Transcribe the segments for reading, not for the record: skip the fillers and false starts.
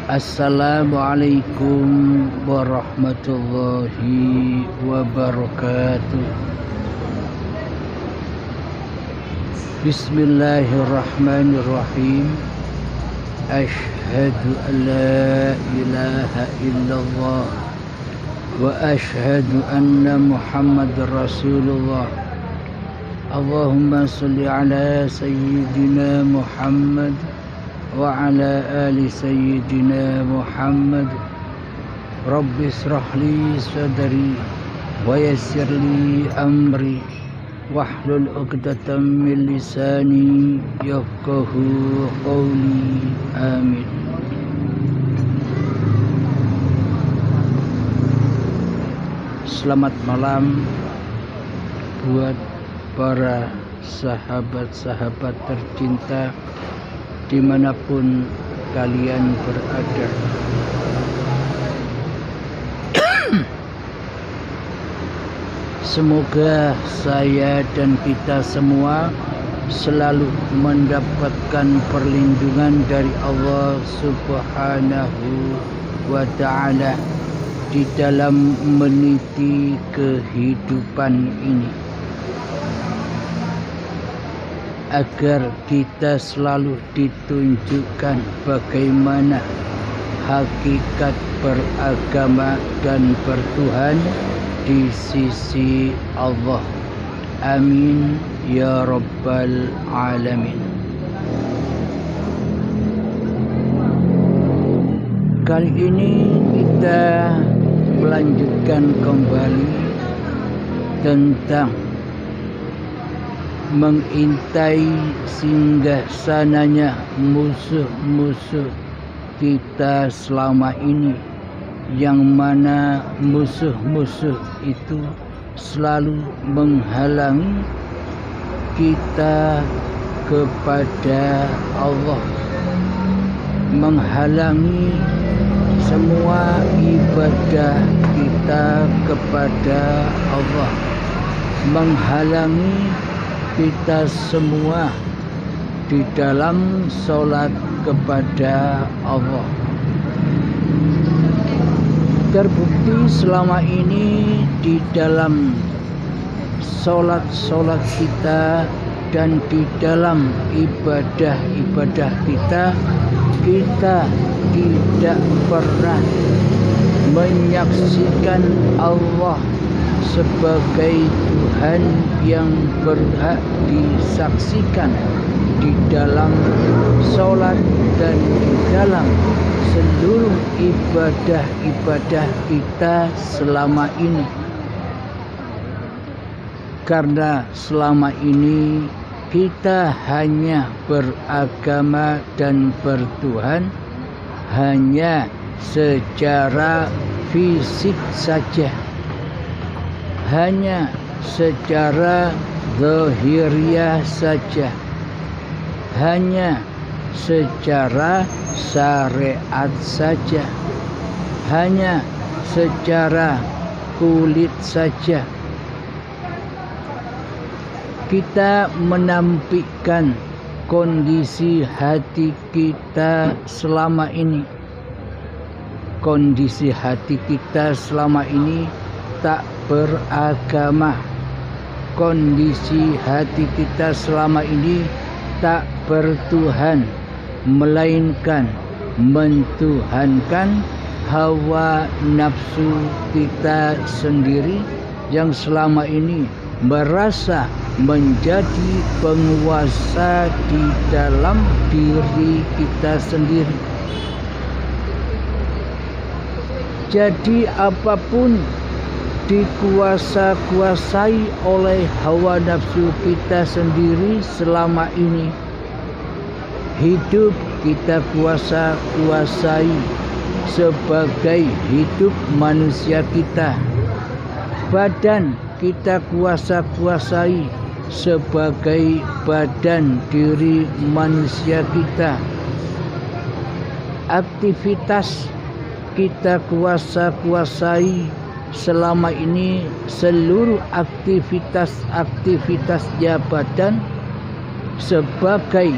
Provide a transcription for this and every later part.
Assalamualaikum warahmatullahi wabarakatuh. Bismillahirrahmanirrahim. Asyhadu an la ilaha illallah wa asyhadu anna Muhammadar Rasulullah. Allahumma salli ala sayyidina Muhammad wa ala ali sayyidina Muhammad. Rabbi israh li sadri wa yassir li amri wahlul 'uqdatam min lisani yafqahu qawli. Amin. Selamat malam buat para sahabat-sahabat tercinta dimanapun kalian berada. Semoga saya dan kita semua selalu mendapatkan perlindungan dari Allah Subhanahu wa Ta'ala di dalam meniti kehidupan ini, agar kita selalu ditunjukkan bagaimana hakikat beragama dan bertuhan di sisi Allah. Amin ya rabbal alamin. Kali ini kita melanjutkan kembali tentang mengintai singgasananya musuh-musuh kita selama ini, yang mana musuh-musuh itu selalu menghalangi kita kepada Allah, menghalangi semua ibadah kita kepada Allah, menghalangi kita semua di dalam sholat kepada Allah. Terbukti selama ini di dalam sholat kita dan di dalam ibadah-ibadah kita, kita tidak pernah menyaksikan Allah sebagai Tuhan yang berhak disaksikan di dalam sholat dan di dalam seluruh ibadah-ibadah kita selama ini. Karena selama ini kita hanya beragama dan bertuhan hanya secara fisik saja, hanya secara zahiriah saja, hanya secara syariat saja, hanya secara kulit saja. Kita menampilkan kondisi hati kita selama ini. Kondisi hati kita selama ini tak beragama. Kondisi hati kita selama ini tak bertuhan, melainkan mentuhankan hawa nafsu kita sendiri yang selama ini merasa menjadi penguasa di dalam diri kita sendiri. Jadi apapun dikuasai oleh hawa nafsu kita sendiri selama ini. Hidup kita kuasai sebagai hidup manusia kita. Badan kita kuasai sebagai badan diri manusia kita. Aktivitas kita kuasai selama ini seluruh aktivitas jabatan sebagai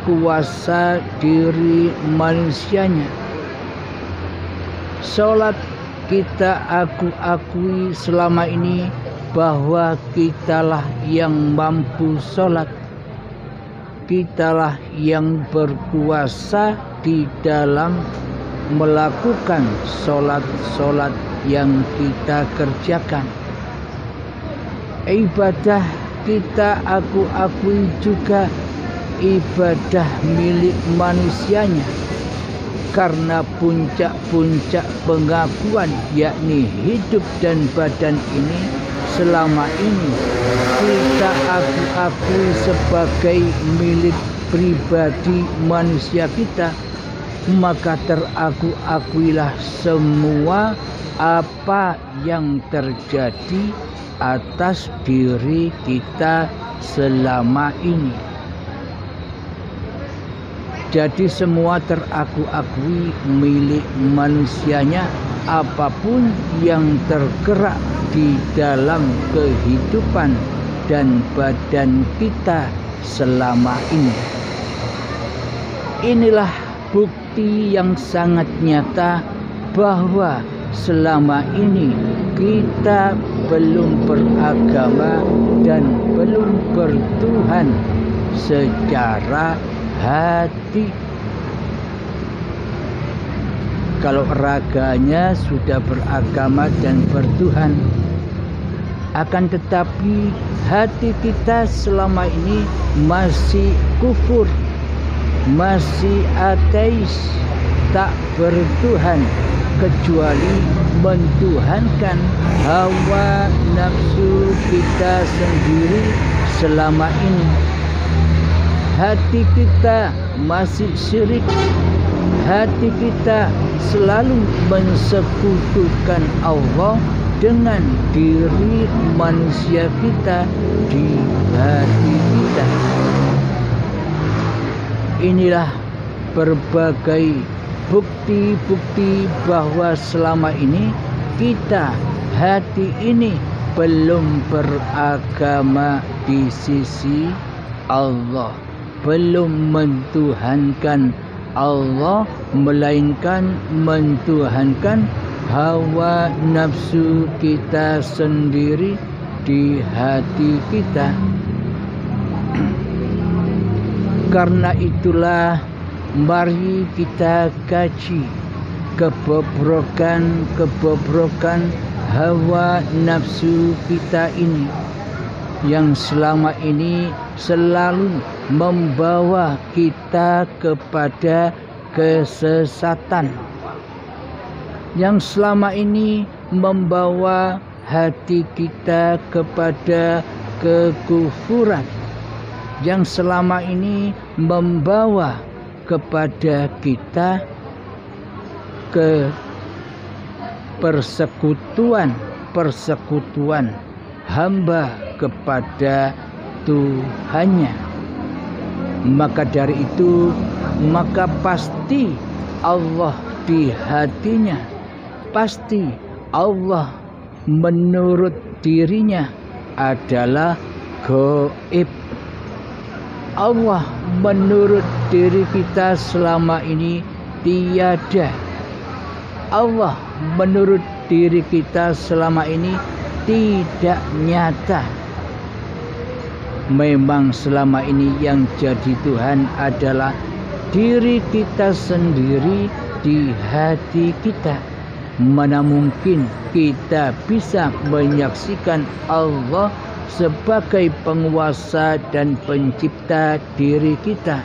kuasa diri manusianya. Sholat kita akui selama ini bahwa kitalah yang mampu sholat, kitalah yang berkuasa di dalam melakukan sholat-sholat yang kita kerjakan. Ibadah kita akui juga ibadah milik manusianya, karena puncak-puncak pengakuan yakni hidup dan badan ini selama ini kita akui sebagai milik pribadi manusia kita, maka akuilah semua apa yang terjadi atas diri kita selama ini. Jadi semua akui milik manusianya, apapun yang tergerak di dalam kehidupan dan badan kita selama ini. Inilah bukti yang sangat nyata bahwa selama ini kita belum beragama dan belum bertuhan secara hati. Kalau raganya sudah beragama dan bertuhan, akan tetapi hati kita selama ini masih kufur, masih ateis, tak bertuhan kecuali mentuhankan hawa nafsu kita sendiri selama ini. Hati kita masih syirik, hati kita selalu mensekutukan Allah dengan diri manusia kita di hati kita. Inilah berbagai bukti-bukti bahwa selama ini kita, hati ini belum beragama di sisi Allah, belum mentuhankan Allah, melainkan mentuhankan hawa nafsu kita sendiri di hati kita. Karena itulah mari kita kaji kebobrokan hawa nafsu kita ini yang selama ini selalu membawa kita kepada kesesatan, yang selama ini membawa hati kita kepada kekufuran, yang selama ini membawa kepada kita ke persekutuan hamba kepada Tuhannya. Maka dari itu, maka pasti Allah di hatinya, pasti Allah menurut dirinya adalah gaib. Allah menurut diri kita selama ini tiada. Allah menurut diri kita selama ini tidak nyata. Memang selama ini yang jadi Tuhan adalah diri kita sendiri di hati kita. Mana mungkin kita bisa menyaksikan Allah sebagai penguasa dan pencipta diri kita,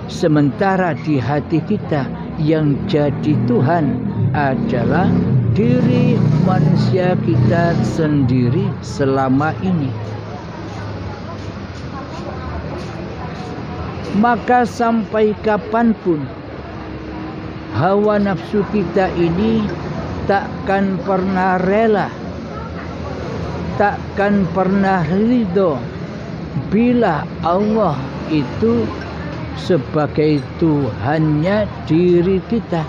sementara di hati kita yang jadi Tuhan adalah diri manusia kita sendiri selama ini. Maka sampai kapanpun hawa nafsu kita ini takkan pernah rela, takkan pernah ridho bila Allah itu sebagai Tuhannya diri kita.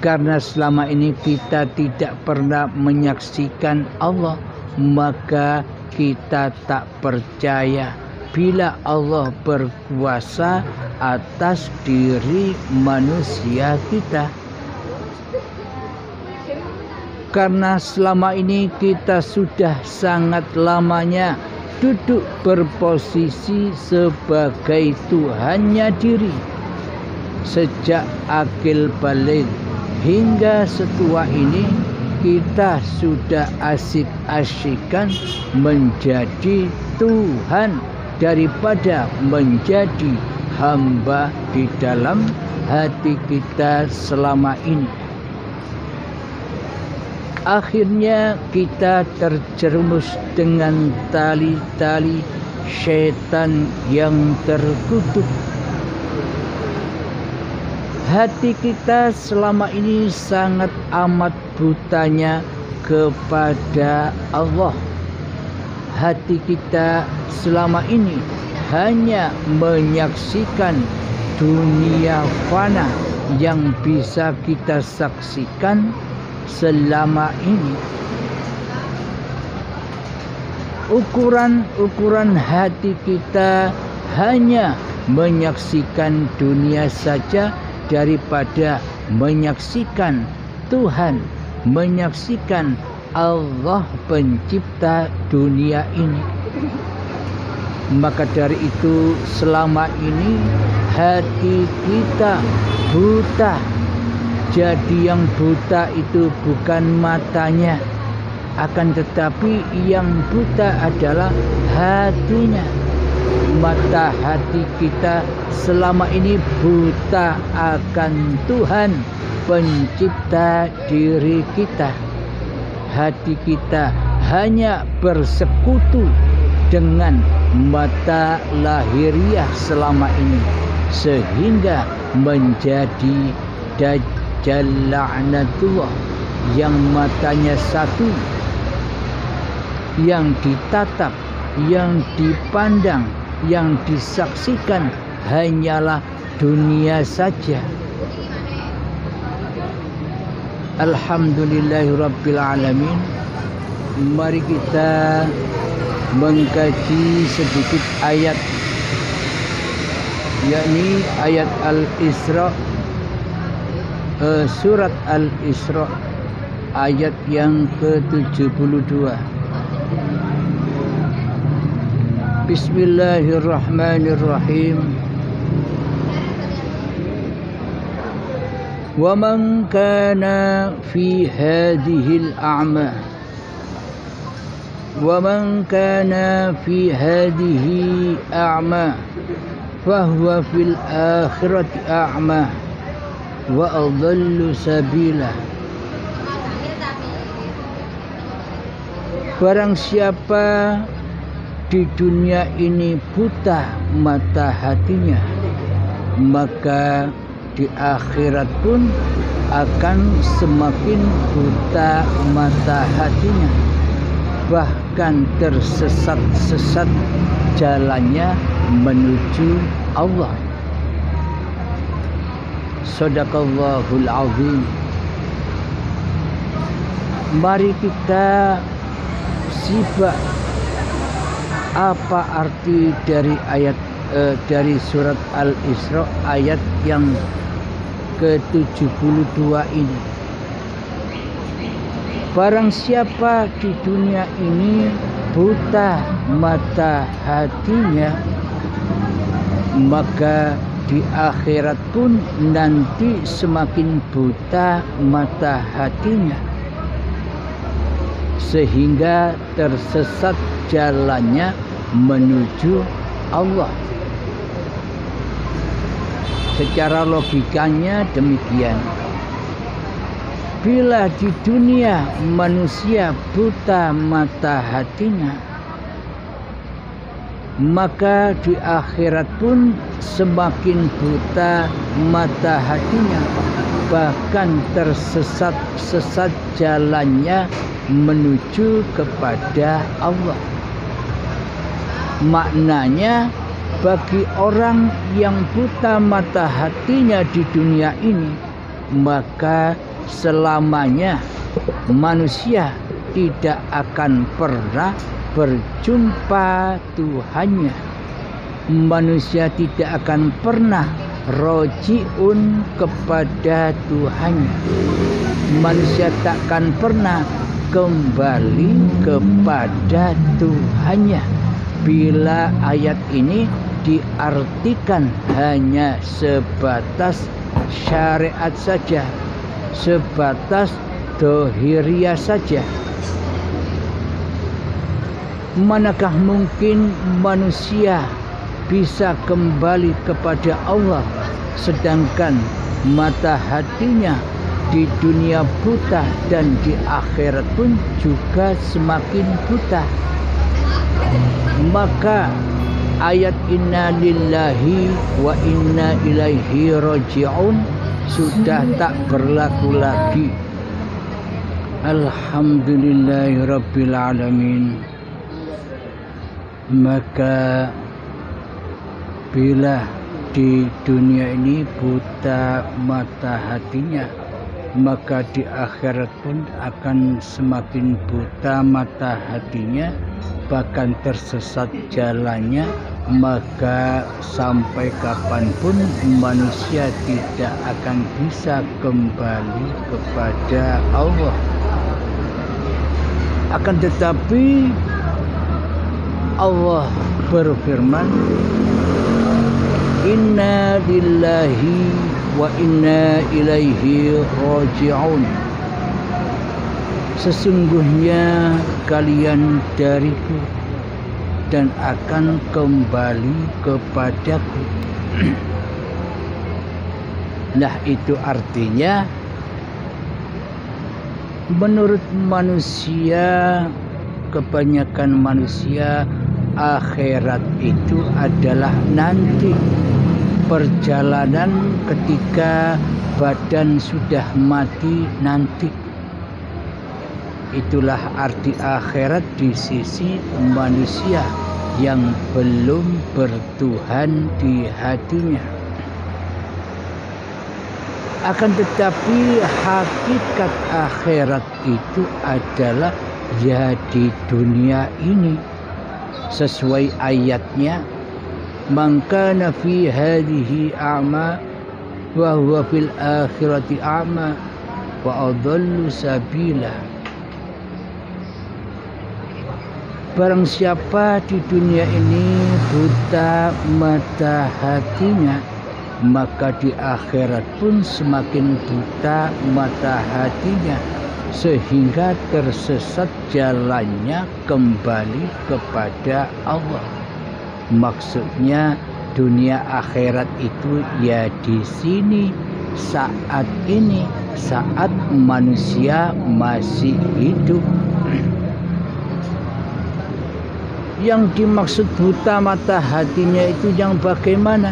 Karena selama ini kita tidak pernah menyaksikan Allah, maka kita tak percaya bila Allah berkuasa atas diri manusia kita. Karena selama ini kita sudah sangat lamanya duduk berposisi sebagai Tuhannya diri. Sejak akil balik hingga setua ini kita sudah asik-asikan menjadi Tuhan daripada menjadi hamba di dalam hati kita selama ini. Akhirnya kita terjerumus dengan tali-tali setan yang terkutuk. Hati kita selama ini sangat amat butanya kepada Allah. Hati kita selama ini hanya menyaksikan dunia fana yang bisa kita saksikan selama ini. Ukuran hati kita hanya menyaksikan dunia saja daripada menyaksikan Tuhan, menyaksikan Allah pencipta dunia ini. Maka dari itu selama ini hati kita buta. Jadi yang buta itu bukan matanya, akan tetapi yang buta adalah hatinya. Mata hati kita selama ini buta akan Tuhan pencipta diri kita. Hati kita hanya bersekutu dengan mata lahiriah selama ini, sehingga menjadi Dajjal la'natullah yang matanya satu, yang ditatap, yang dipandang, yang disaksikan hanyalah dunia saja. Alhamdulillahirabbil alamin. Mari kita mengkaji sedikit ayat, yakni ayat Al-Isra, surat Al-Isra ayat yang ke-72. Bismillahirrahmanirrahim. Wa man kana fi hadhil a'ma ومن كان في هذه أعمى فهو في الآخرة أعمى وأضل سبيلا. Barang siapa di dunia ini buta mata hatinya, maka di akhirat pun akan semakin buta mata hatinya, bahkan tersesat-sesat jalannya menuju Allah. Shadaqallahul azim. Mari kita simak apa arti dari ayat dari surat Al-Isra ayat yang ke-72 ini. Barang siapa di dunia ini buta mata hatinya, maka di akhirat pun nanti semakin buta mata hatinya, sehingga tersesat jalannya menuju Allah. Secara logikanya demikian. Bila di dunia manusia buta mata hatinya, maka di akhirat pun semakin buta mata hatinya, bahkan tersesat-sesat jalannya menuju kepada Allah. Maknanya, bagi orang yang buta mata hatinya di dunia ini, maka selamanya manusia tidak akan pernah berjumpa Tuhannya. Manusia tidak akan pernah rojiun kepada Tuhannya. Manusia takkan pernah kembali kepada Tuhannya bila ayat ini diartikan hanya sebatas syariat saja, sebatas dohiriyah saja. Manakah mungkin manusia bisa kembali kepada Allah sedangkan mata hatinya di dunia buta dan di akhirat pun juga semakin buta? Maka ayat inna lillahi wa inna ilaihi raji'un sudah tak berlaku lagi. Alhamdulillahirabbil alamin. Maka bila di dunia ini buta mata hatinya, maka di akhirat pun akan semakin buta mata hatinya, bahkan tersesat jalannya. Maka sampai kapanpun manusia tidak akan bisa kembali kepada Allah. Akan tetapi Allah berfirman, inna lillahi wa inna ilaihi raji'un. Sesungguhnya kalian dariku dan akan kembali kepadaku. Nah, itu artinya menurut manusia, kebanyakan manusia, akhirat itu adalah nanti, perjalanan ketika badan sudah mati nanti. Itulah arti akhirat di sisi manusia yang belum bertuhan di hatinya. Akan tetapi hakikat akhirat itu adalah ya di dunia ini. Sesuai ayatnya, man kana fi hadhihi a'ma wa huwa fil akhirati a'ma wa adallu sabila. Barang siapa di dunia ini buta mata hatinya, maka di akhirat pun semakin buta mata hatinya, sehingga tersesat jalannya kembali kepada Allah. Maksudnya dunia akhirat itu ya di sini, saat ini, saat manusia masih hidup. Yang dimaksud buta mata hatinya itu yang bagaimana?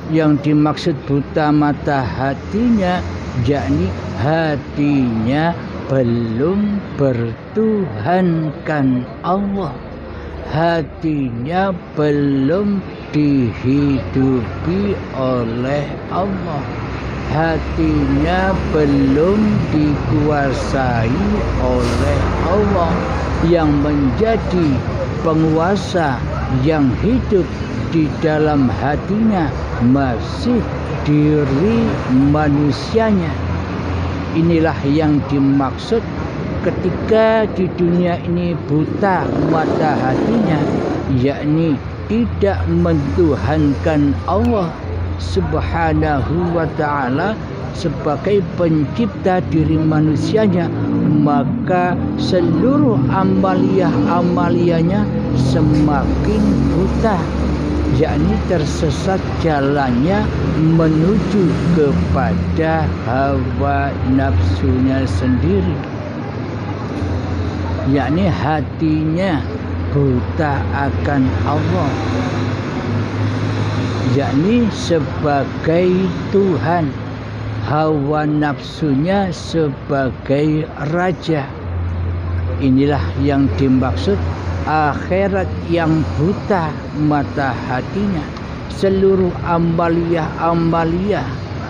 Yang dimaksud buta mata hatinya yakni hatinya belum bertuhankan Allah, hatinya belum dihidupi oleh Allah, hatinya belum dikuasai oleh Allah. Yang menjadi penguasa yang hidup di dalam hatinya masih diri manusianya. Inilah yang dimaksud ketika di dunia ini buta mata hatinya, yakni tidak mentuhankan Allah Subhanahu wa ta'ala sebagai pencipta diri manusianya, maka seluruh amalia-amalianya semakin buta, yakni tersesat jalannya menuju kepada hawa nafsunya sendiri, yakni hatinya buta akan Allah, yakni sebagai Tuhan, hawa nafsunya sebagai raja. Inilah yang dimaksud akhirat yang buta mata hatinya. Seluruh amalia-amalia,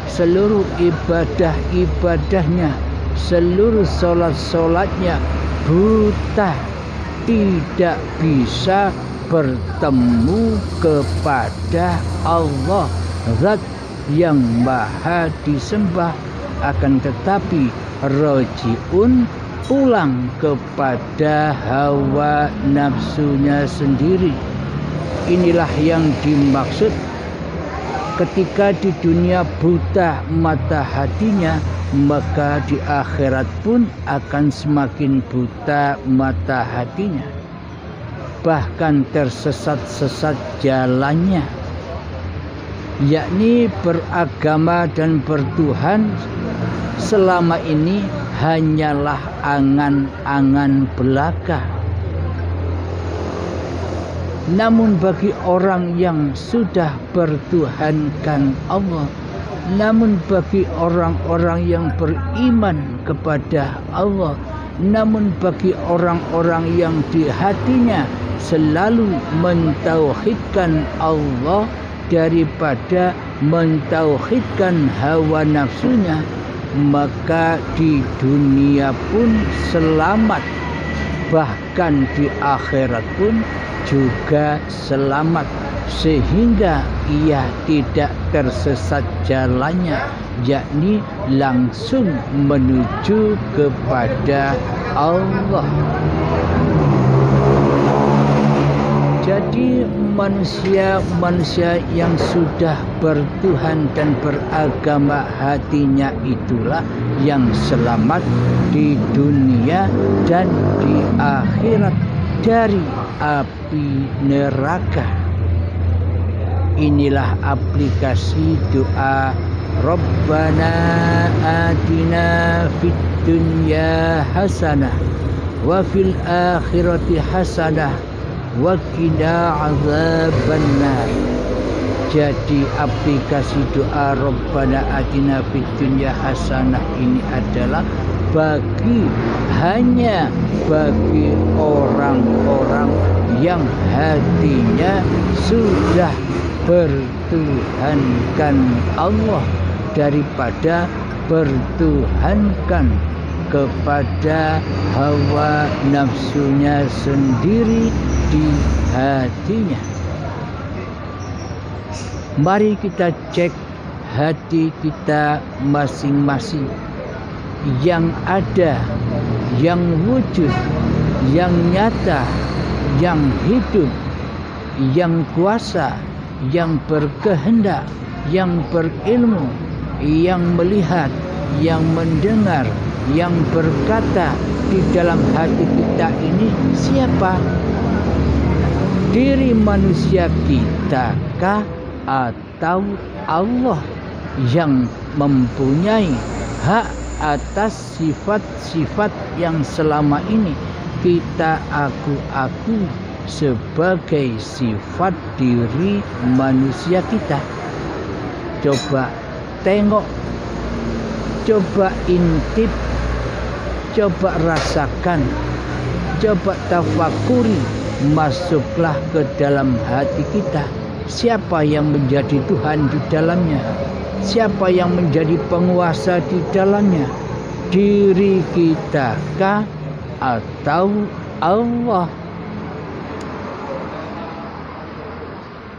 seluruh ibadah-ibadahnya, seluruh solat-solatnya buta, tidak bisa bertemu kepada Allah, zat yang maha disembah, akan tetapi rojiun pulang kepada hawa nafsunya sendiri. Inilah yang dimaksud ketika di dunia buta mata hatinya, maka di akhirat pun akan semakin buta mata hatinya, bahkan tersesat-sesat jalannya, yakni beragama dan bertuhan selama ini hanyalah angan-angan belaka. Namun bagi orang yang sudah bertuhankan Allah, namun bagi orang-orang yang beriman kepada Allah, namun bagi orang-orang yang di hatinya selalu mentauhidkan Allah daripada mentauhidkan hawa nafsunya, maka di dunia pun selamat, bahkan di akhirat pun juga selamat, sehingga ia tidak tersesat jalannya, yakni langsung menuju kepada Allah. Jadi manusia yang sudah bertuhan dan beragama hatinya itulah yang selamat di dunia dan di akhirat dari api neraka. Inilah aplikasi doa Rabbana atina fid dunya hasanah wa fil akhirati hasanah wa qina azabannar. Jadi aplikasi doa Rabbana atina fid dunya hasanah ini adalah hanya bagi orang-orang yang hatinya sudah bertuhankan Allah daripada bertuhankan kepada hawa nafsunya sendiri di hatinya. Mari kita cek hati kita masing-masing, yang ada, yang wujud, yang nyata, yang hidup, yang kuasa, yang berkehendak, yang berilmu, yang melihat, yang mendengar, yang berkata. Di dalam hati kita ini siapa? Diri manusia kita kah, atau Allah yang mempunyai hak atas sifat-sifat yang selama ini kita aku sebagai sifat diri manusia kita? Coba tengok, coba intip, coba rasakan, coba tafakuri, masuklah ke dalam hati kita. Siapa yang menjadi Tuhan di dalamnya? Siapa yang menjadi penguasa di dalamnya? Diri kita kah, atau Allah?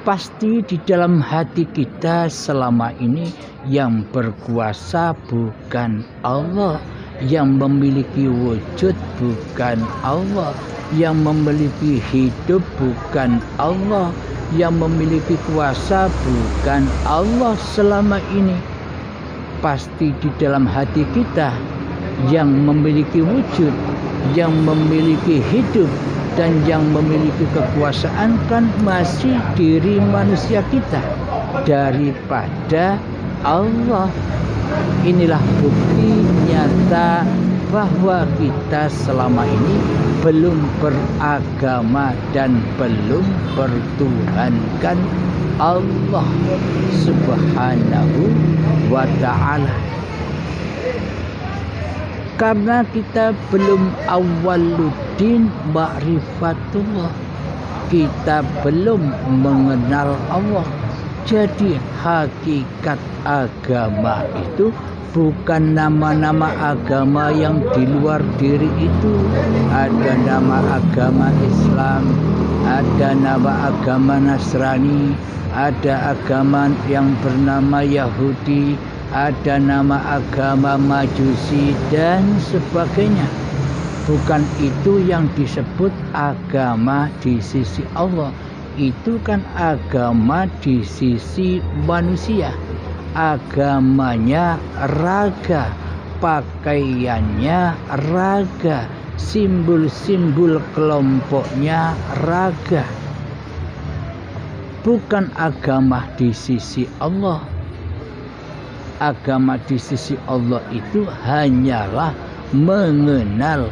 Pasti di dalam hati kita selama ini yang berkuasa bukan Allah, yang memiliki wujud bukan Allah, yang memiliki hidup bukan Allah, yang memiliki kuasa bukan Allah selama ini. Pasti di dalam hati kita yang memiliki wujud, yang memiliki hidup, dan yang memiliki kekuasaan kan masih diri manusia kita daripada Allah. Inilah bukti nyata bahwa kita selama ini belum beragama dan belum bertuhankan Allah Subhanahu wa ta'ala. Karena kita belum awaluddin ma'rifatullah, kita belum mengenal Allah. Jadi hakikat agama itu bukan nama-nama agama yang di luar diri itu. Ada nama agama Islam, ada nama agama Nasrani, ada agama yang bernama Yahudi, ada nama agama Majusi dan sebagainya. Bukan itu yang disebut agama di sisi Allah. Itu kan agama di sisi manusia. Agamanya raga, pakaiannya raga, simbol-simbol kelompoknya raga. Bukan agama di sisi Allah. Agama di sisi Allah itu hanyalah mengenal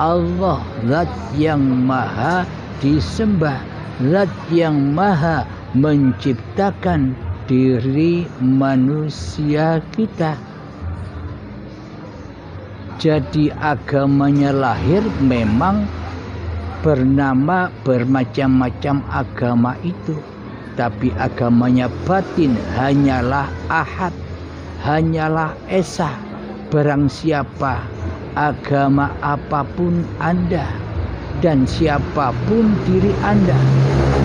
Allah, zat yang maha disembah, zat yang maha menciptakan diri manusia kita. Jadi agamanya lahir memang bernama bermacam-macam agama itu, tapi agamanya batin hanyalah ahad, hanyalah esa. Barang siapa agama apapun Anda dan siapapun diri Anda,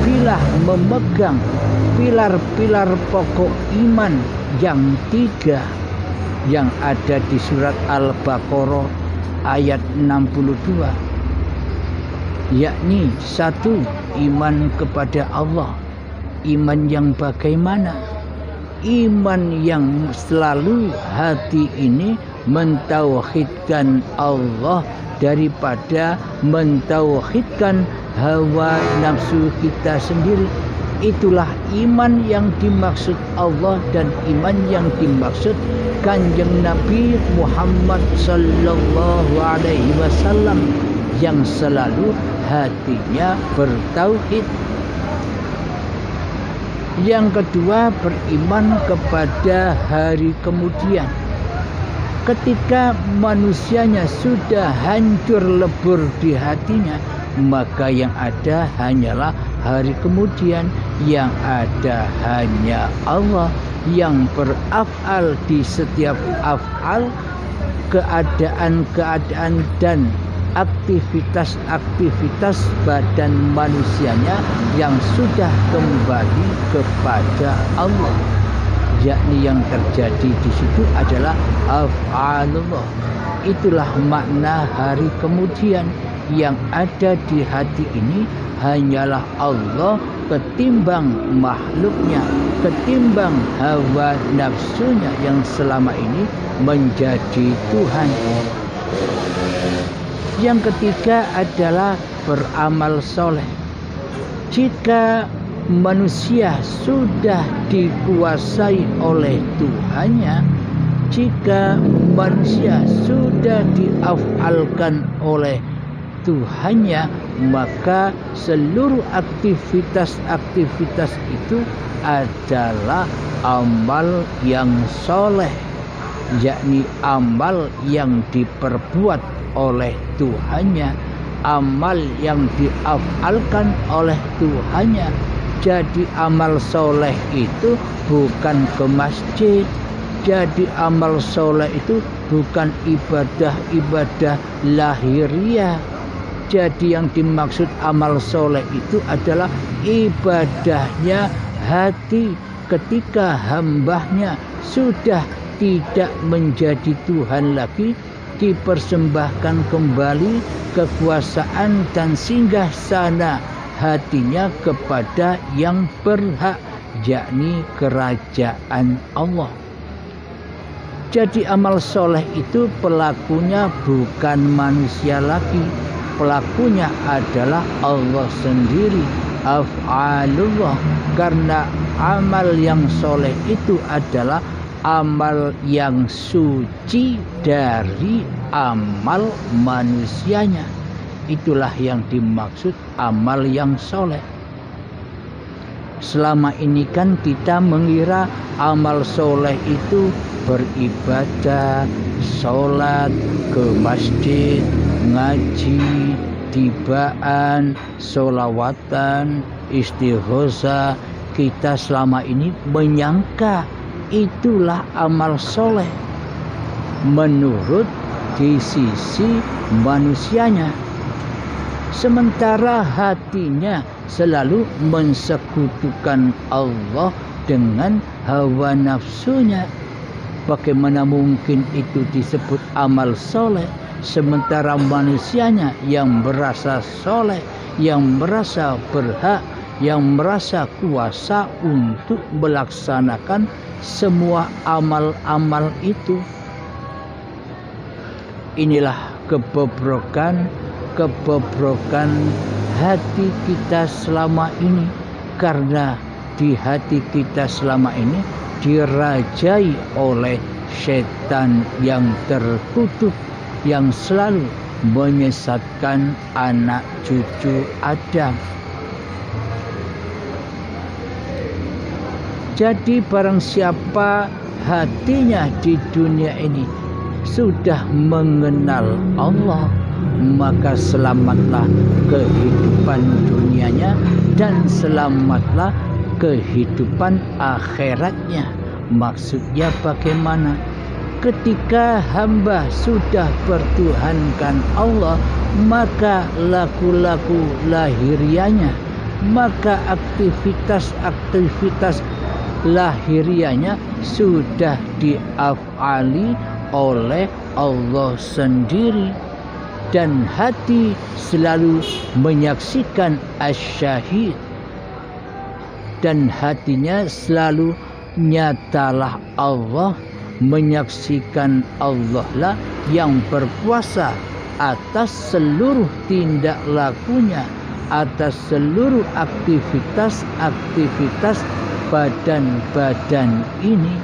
bila memegang pilar-pilar pokok iman yang 3 yang ada di surat Al-Baqarah ayat 62, yakni 1, iman kepada Allah. Iman yang bagaimana? Iman yang selalu hati ini mentauhidkan Allah daripada mentauhidkan hawa nafsu kita sendiri. Itulah iman yang dimaksud Allah dan iman yang dimaksud Kanjeng Nabi Muhammad sallallahu alaihi wasallam yang selalu hatinya bertauhid. Yang kedua, beriman kepada hari kemudian. Ketika manusianya sudah hancur lebur di hatinya, maka yang ada hanyalah hari kemudian. Yang ada hanya Allah yang beraf'al di setiap af'al, keadaan-keadaan dan aktivitas-aktivitas badan manusianya yang sudah kembali kepada Allah. Yakni yang terjadi di situ adalah af'alullah. Itulah makna hari kemudian. Yang ada di hati ini hanyalah Allah ketimbang makhluknya, ketimbang hawa nafsunya yang selama ini menjadi Tuhan. Yang ketiga adalah beramal soleh. Jika manusia sudah dikuasai oleh Tuhannya, jika manusia sudah diaf'alkan oleh Tuhannya, maka seluruh aktivitas-aktivitas itu adalah amal yang soleh, yakni amal yang diperbuat oleh Tuhannya, amal yang diaf'alkan oleh Tuhannya. Jadi amal soleh itu bukan ke masjid. Jadi amal soleh itu bukan ibadah-ibadah lahiriah. Jadi yang dimaksud amal soleh itu adalah ibadahnya hati ketika hambanya sudah tidak menjadi Tuhan lagi, dipersembahkan kembali kekuasaan dan singgah sana hatinya kepada yang berhak, yakni kerajaan Allah. Jadi amal soleh itu pelakunya bukan manusia lagi, pelakunya adalah Allah sendiri, af'alullah. Karena amal yang soleh itu adalah amal yang suci dari amal manusianya. Itulah yang dimaksud amal yang soleh. Selama ini kan kita mengira amal soleh itu beribadah, sholat, ke masjid, ngaji, tibaan, sholawatan, istighosah. Kita selama ini menyangka itulah amal soleh menurut di sisi manusianya. Sementara hatinya selalu mensekutukan Allah dengan hawa nafsunya. Bagaimana mungkin itu disebut amal soleh, sementara manusianya yang merasa soleh, yang merasa berhak, yang merasa kuasa untuk melaksanakan semua amal-amal itu. Inilah kebobrokan hati kita selama ini, karena di hati kita selama ini dirajai oleh setan yang terkutuk yang selalu menyesatkan anak cucu Adam. Jadi barang siapa hatinya di dunia ini sudah mengenal Allah, maka selamatlah kehidupan dunianya dan selamatlah kehidupan akhiratnya. Maksudnya bagaimana? Ketika hamba sudah bertuhankan Allah, maka laku-laku lahirianya, maka aktivitas-aktivitas lahirianya sudah diafali oleh Allah sendiri. Dan hati selalu menyaksikan asyahid, dan hatinya selalu nyatalah Allah, menyaksikan Allah lah yang berkuasa atas seluruh tindak lakunya, atas seluruh aktivitas badan-badan ini.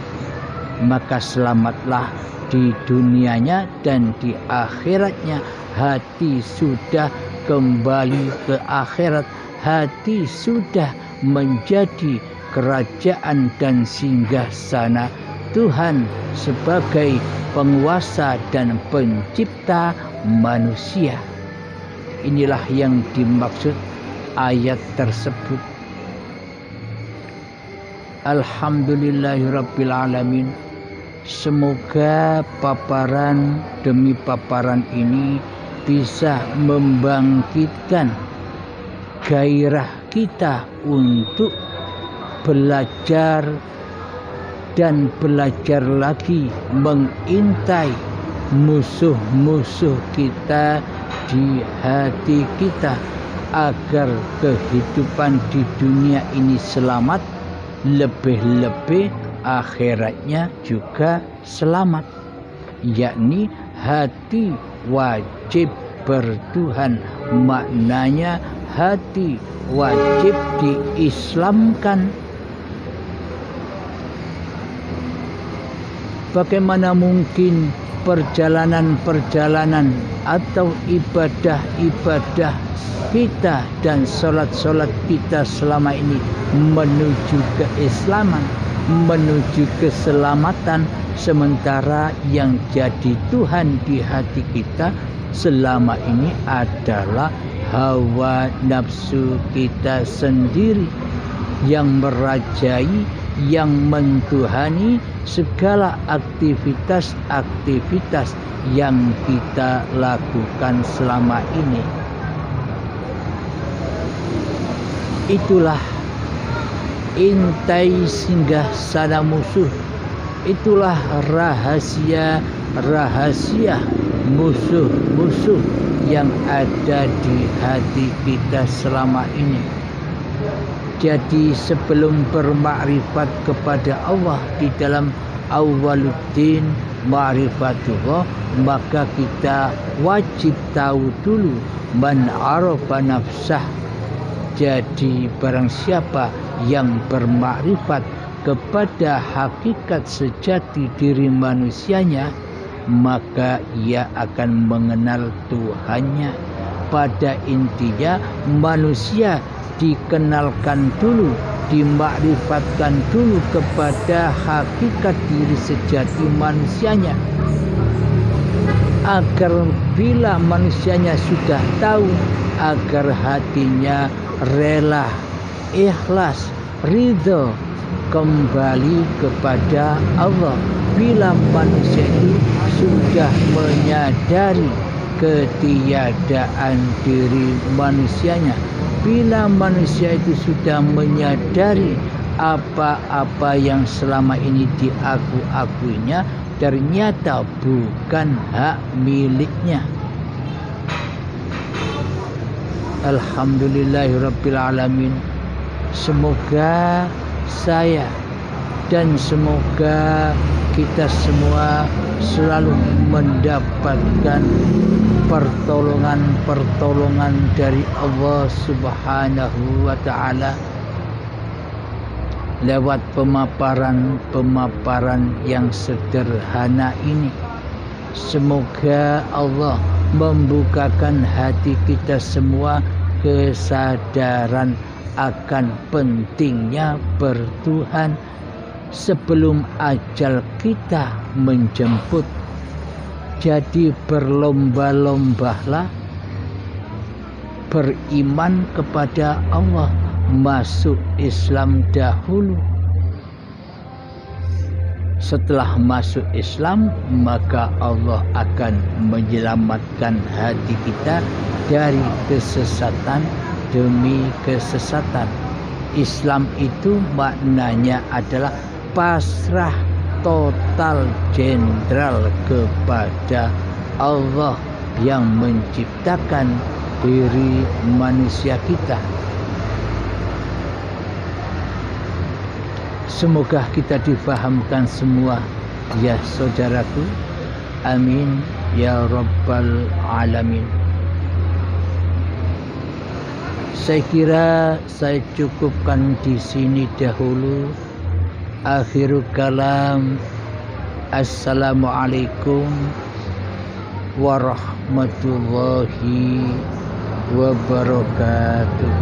Maka selamatlah di dunianya dan di akhiratnya. Hati sudah kembali ke akhirat, hati sudah menjadi kerajaan dan singgasana Tuhan sebagai penguasa dan pencipta manusia. Inilah yang dimaksud ayat tersebut. Alhamdulillahirabbil alamin. Semoga paparan demi paparan ini bisa membangkitkan gairah kita untuk belajar dan belajar lagi mengintai musuh-musuh kita di hati kita, agar kehidupan di dunia ini selamat, lebih-lebih akhiratnya juga selamat, yakni hati wajib bertuhan, maknanya hati wajib diislamkan. Bagaimana mungkin perjalanan-perjalanan atau ibadah-ibadah kita dan sholat-sholat kita selama ini menuju keislaman, menuju keselamatan, sementara yang jadi Tuhan di hati kita selama ini adalah hawa nafsu kita sendiri yang merajai, yang mentuhani segala aktivitas-aktivitas yang kita lakukan selama ini. Itulah intai singgah sana musuh. Itulah rahasia musuh-musuh yang ada di hati kita selama ini. Jadi sebelum bermakrifat kepada Allah di dalam awwaluddin ma'rifatullah, maka kita wajib tahu dulu man arafa nafsah. Jadi barang siapa yang bermakrifat kepada hakikat sejati diri manusianya, maka ia akan mengenal Tuhannya. Pada intinya manusia dikenalkan dulu, dimakrifatkan dulu kepada hakikat diri sejati manusianya, agar bila manusianya sudah tahu, agar hatinya rela, ikhlas, ridho kembali kepada Allah. Bila manusia itu sudah menyadari ketiadaan diri manusianya, Bila manusia itu sudah menyadari apa-apa yang selama ini diaku-akuinya ternyata bukan hak miliknya. Alhamdulillahirabbil alamin. Semoga saya dan semoga kita semua selalu mendapatkan pertolongan dari Allah Subhanahu wa taala lewat pemaparan yang sederhana ini. Semoga Allah membukakan hati kita semua kesadaran akan pentingnya bertuhan sebelum ajal kita menjemput. Jadi berlomba-lombalah beriman kepada Allah, masuk Islam dahulu. Setelah masuk Islam, maka Allah akan menyelamatkan hati kita dari kesesatan demi kesesatan. Islam itu maknanya adalah pasrah total jenderal kepada Allah yang menciptakan diri manusia kita. Semoga kita difahamkan semua, ya saudaraku. Amin ya rabbal alamin. Saya kira saya cukupkan di sini dahulu. Akhirul kalam. Assalamualaikum warahmatullahi wabarakatuh.